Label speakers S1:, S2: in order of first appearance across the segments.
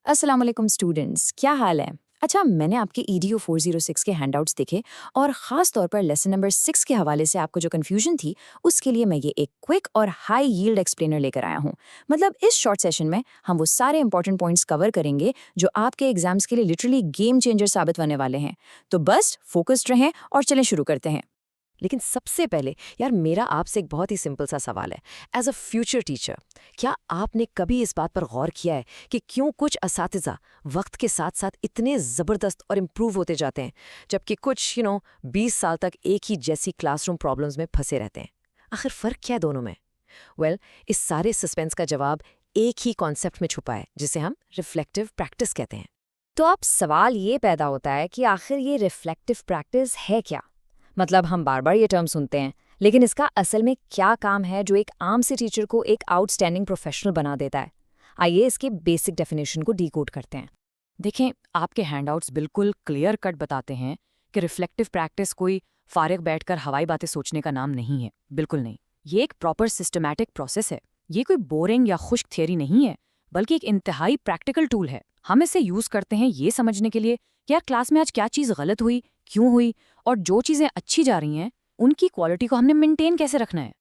S1: अस्सलाम वालेकुम स्टूडेंट्स, क्या हाल है? अच्छा, मैंने आपके EDU 406 के हैंडआउट्स देखे और ख़ास तौर पर लेसन नंबर 6 के हवाले से आपको जो कन्फ्यूजन थी, उसके लिए मैं ये एक क्विक और हाई यील्ड एक्सप्लेनर लेकर आया हूँ। मतलब इस शॉर्ट सेशन में हम वो सारे इंपॉर्टेंट पॉइंट्स कवर करेंगे जो आपके एग्जाम्स के लिए लिटरली गेम चेंजर साबित होने वाले हैं। तो बस फोकस्ड रहें और चलें शुरू करते हैं।
S2: लेकिन सबसे पहले यार मेरा आपसे एक बहुत ही सिंपल सा सवाल है। एज अ फ्यूचर टीचर, क्या आपने कभी इस बात पर गौर किया है कि क्यों कुछ असातिज़ा वक्त के साथ साथ इतने ज़बरदस्त और इम्प्रूव होते जाते हैं, जबकि कुछ 20 साल तक एक ही जैसी क्लासरूम प्रॉब्लम्स में फंसे रहते हैं? आखिर फ़र्क क्या है दोनों में? इस सारे सस्पेंस का जवाब एक ही कॉन्सेप्ट में छुपा है, जिसे हम रिफ्लेक्टिव प्रैक्टिस कहते हैं।
S1: तो अब सवाल ये पैदा होता है कि आखिर ये रिफ्लेक्टिव प्रैक्टिस है क्या? मतलब हम बार बार ये टर्म सुनते हैं, लेकिन इसका असल में क्या काम है जो एक आम से टीचर को एक आउटस्टैंडिंग प्रोफेशनल बना देता है? आइए इसके बेसिक डेफिनेशन को डीकोड करते हैं।
S3: देखें, आपके हैंडआउट्स बिल्कुल क्लियर कट बताते हैं कि रिफ्लेक्टिव प्रैक्टिस कोई फारिग बैठकर हवाई बातें सोचने का नाम नहीं है। बिल्कुल नहीं। ये एक प्रॉपर सिस्टमैटिक प्रोसेस है। ये कोई बोरिंग या खुश्क थियरी नहीं है, बल्कि एक इंतहाई प्रैक्टिकल टूल है। हम इसे यूज करते हैं ये समझने के लिए कि यार क्लास में आज क्या चीज़ गलत हुई, क्यों हुई, और जो चीज़ें अच्छी जा रही हैं उनकी क्वालिटी को हमने मेंटेन कैसे रखना है।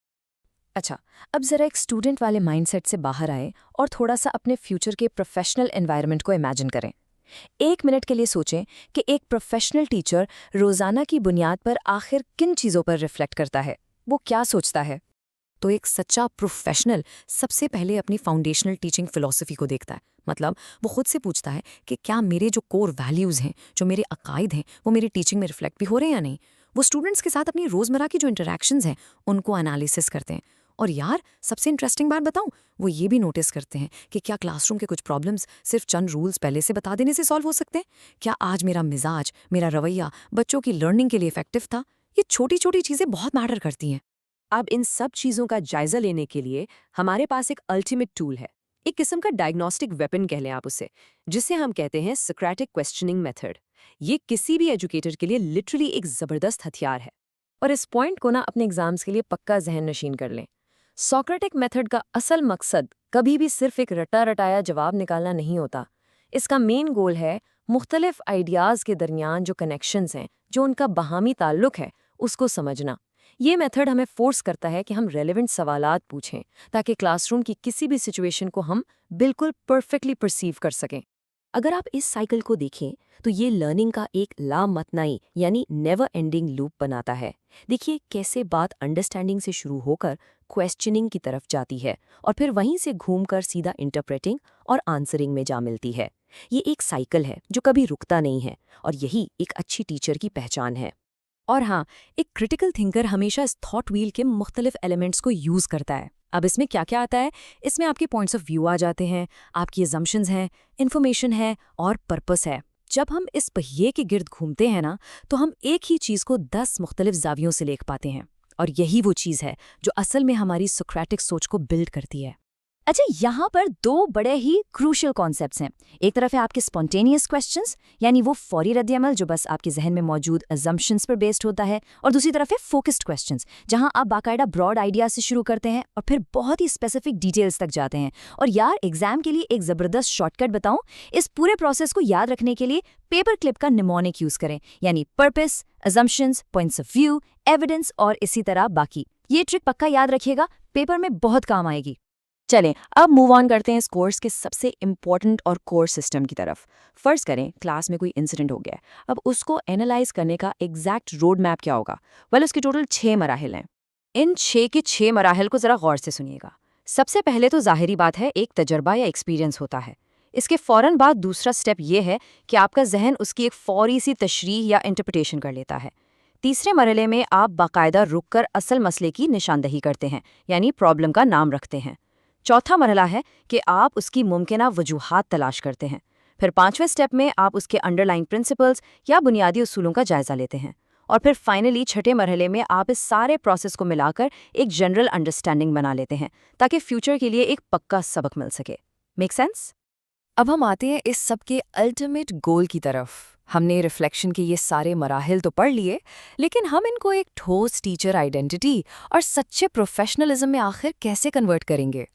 S1: अच्छा, अब जरा एक स्टूडेंट वाले माइंडसेट से बाहर आए और थोड़ा सा अपने फ्यूचर के प्रोफेशनल एनवायरनमेंट को इमेजिन करें। 1 मिनट के लिए सोचें कि एक प्रोफेशनल टीचर रोजाना की बुनियाद पर आखिर किन चीज़ों पर रिफ्लेक्ट करता है, वो क्या सोचता है। तो एक सच्चा प्रोफेशनल सबसे पहले अपनी फाउंडेशनल टीचिंग फिलॉसफी को देखता है। मतलब वो खुद से पूछता है कि क्या मेरे जो कोर वैल्यूज़ हैं, जो मेरे अकायद हैं, वो मेरी टीचिंग में रिफ्लेक्ट भी हो रहे हैं या नहीं। वो स्टूडेंट्स के साथ अपनी रोज़मर्रा की जो इंटरेक्शंस हैं उनको एनालिसिस करते हैं। और यार, सबसे इंटरेस्टिंग बात बताऊं, वो ये भी नोटिस करते हैं कि क्या क्लासरूम के कुछ प्रॉब्लम्स सिर्फ चंद रूल्स पहले से बता देने से सॉल्व हो सकते हैं। क्या आज मेरा मिजाज, मेरा रवैया बच्चों की लर्निंग के लिए इफेक्टिव था। ये छोटी छोटी चीज़ें बहुत मैटर करती हैं।
S2: अब इन सब चीज़ों का जायजा लेने के लिए हमारे पास एक अल्टीमेट टूल है, एक किस्म का डायग्नोस्टिक वेपन कह लें आप उसे, जिसे हम कहते हैं सोक्रेटिक क्वेश्चनिंग मेथड। ये किसी भी एजुकेटर के लिए लिटरली एक ज़बरदस्त हथियार है।
S1: और इस पॉइंट को ना अपने एग्जाम्स के लिए पक्का जहन नशीन कर लें। सोक्रेटिक मेथड का असल मकसद कभी भी सिर्फ एक रटा रटाया जवाब निकालना नहीं होता। इसका मेन गोल है मुख्तलिफ आइडियाज़ के दरमियान जो कनेक्शंस हैं, जो उनका बाहमी ताल्लुक है, उसको समझना। ये मेथड हमें फोर्स करता है कि हम रेलेवेंट सवालात पूछें, ताकि क्लासरूम की किसी भी सिचुएशन को हम बिल्कुल परफेक्टली परसीव कर सकें।
S2: अगर आप इस साइकिल को देखें तो ये लर्निंग का एक लामतनाई यानी नेवर एंडिंग लूप बनाता है। देखिए कैसे बात अंडरस्टैंडिंग से शुरू होकर क्वेश्चनिंग की तरफ जाती है और फिर वहीं से घूमकर सीधा इंटरप्रेटिंग और आंसरिंग में जा मिलती है। ये एक साइकिल है जो कभी रुकता नहीं है, और यही एक अच्छी टीचर की पहचान है।
S1: और हाँ, एक क्रिटिकल थिंकर हमेशा इस थॉट व्हील के मुख्तलिफ एलिमेंट्स को यूज़ करता है। अब इसमें क्या क्या आता है? इसमें आपके पॉइंट्स ऑफ व्यू आ जाते हैं, आपकी अजम्पशंस हैं, इन्फॉर्मेशन है और पर्पस है। जब हम इस पहिए के गिर्द घूमते हैं ना, तो हम एक ही चीज़ को 10 मुख्तलिफ जावियों से देख पाते हैं। और यही वो चीज़ है जो असल में हमारी सोक्रेटिक सोच को बिल्ड करती है। अच्छा, यहाँ पर दो बड़े ही क्रूशियल कॉन्सेप्ट्स हैं। एक तरफ है आपके स्पॉन्टेनियस क्वेश्चंस, यानी वो फौरी रद्द-ए-अमल जो बस आपके जहन में मौजूद अजम्पशंस पर बेस्ड होता है, और दूसरी तरफ है फोकस्ड क्वेश्चंस, जहाँ आप बाकायदा ब्रॉड आइडिया से शुरू करते हैं और फिर बहुत ही स्पेसिफिक डिटेल्स तक जाते हैं। और यार, एग्जाम के लिए एक ज़बरदस्त शॉर्टकट बताऊं, इस पूरे प्रोसेस को याद रखने के लिए पेपर क्लिप का निमोनिक यूज़ करें, यानी purpose, assumptions, points of view, evidence और इसी तरह बाकी। ये ट्रिक पक्का याद रखिएगा, पेपर में बहुत काम आएगी। चलें, अब मूव ऑन करते हैं इस कोर्स के सबसे इम्पॉर्टेंट और कोर सिस्टम की तरफ। फर्ज करें क्लास में कोई इंसिडेंट हो गया है। अब उसको एनालाइज करने का एग्जैक्ट रोड मैप क्या होगा? उसके टोटल 6 मराहिल हैं। इन 6 के 6 मराहिल को ज़रा गौर से सुनिएगा। सबसे पहले तो ज़ाहिरी बात है, एक तजर्बा या एक्सपीरियंस होता है। इसके फ़ौरन बाद दूसरा स्टेप ये है कि आपका जहन उसकी एक फौरी सी तशरीह या इंटरप्रिटेशन कर लेता है। तीसरे मरहले में आप बाकायदा रुक कर असल मसले की निशानदही करते हैं, यानी प्रॉब्लम का नाम रखते हैं। चौथा मरहला है कि आप उसकी मुमकिना वजूहात तलाश करते हैं। फिर 5वें स्टेप में आप उसके अंडरलाइंग प्रिंसिपल्स या बुनियादी उसूलों का जायजा लेते हैं। और फिर फाइनली छठे मरहले में आप इस सारे प्रोसेस को मिलाकर एक जनरल अंडरस्टैंडिंग बना लेते हैं, ताकि फ्यूचर के लिए एक पक्का सबक मिल सके। Make sense? अब हम आते हैं इस सब के अल्टीमेट गोल की तरफ। हमने रिफ्लेक्शन के ये सारे मराहिल तो पढ़ लिए, लेकिन हम इनको एक ठोस टीचर आइडेंटिटी और सच्चे प्रोफेशनलिज्म में आखिर कैसे कन्वर्ट करेंगे?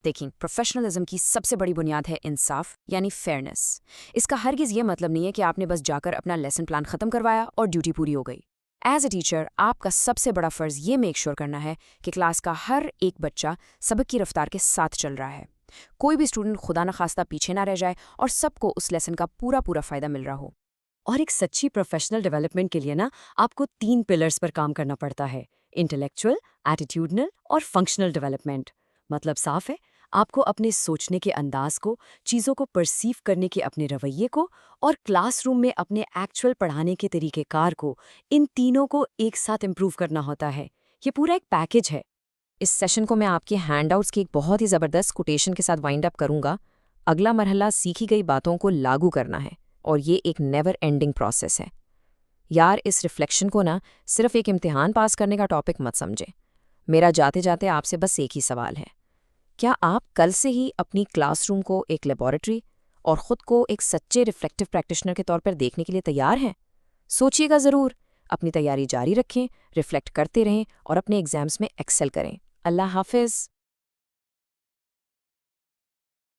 S1: देखिए, प्रोफेशनलिज्म की सबसे बड़ी बुनियाद है इंसाफ यानी फेयरनेस। इसका हरगिज़ ये मतलब नहीं है कि आपने बस जाकर अपना लेसन प्लान खत्म करवाया और ड्यूटी पूरी हो गई। एज ए टीचर आपका सबसे बड़ा फ़र्ज़ ये मेक श्योर करना है कि क्लास का हर एक बच्चा सबक की रफ्तार के साथ चल रहा है। कोई भी स्टूडेंट खुदा न खास्ता पीछे ना रह जाए और सबको उस लेसन का पूरा फ़ायदा मिल रहा हो।
S2: और एक सच्ची प्रोफेशनल डेवलपमेंट के लिए ना आपको 3 पिलर्स पर काम करना पड़ता है: इंटेलेक्चुअल, एटीट्यूडनल और फंक्शनल डेवलपमेंट। मतलब साफ है, आपको अपने सोचने के अंदाज को, चीज़ों को परसीव करने के अपने रवैये को और क्लासरूम में अपने एक्चुअल पढ़ाने के तरीक़ेकार को, इन तीनों को एक साथ इम्प्रूव करना होता है। ये पूरा एक पैकेज है।
S1: इस सेशन को मैं आपके हैंडआउट्स की एक बहुत ही ज़बरदस्त कोटेशन के साथ वाइंड अप करूंगा। अगला मरहला सीखी गई बातों को लागू करना है और ये एक नेवर एंडिंग प्रोसेस है। यार, इस रिफ्लेक्शन को ना सिर्फ एक इम्तिहान पास करने का टॉपिक मत समझे। मेरा जाते जाते आपसे बस एक ही सवाल है, क्या आप कल से ही अपनी क्लासरूम को एक लेबोरेटरी और ख़ुद को एक सच्चे रिफ्लेक्टिव प्रैक्टिशनर के तौर पर देखने के लिए तैयार हैं? सोचिएगा ज़रूर। अपनी तैयारी जारी रखें, रिफ्लेक्ट करते रहें और अपने एग्जाम्स में एक्सेल करें। अल्लाह हाफिज़।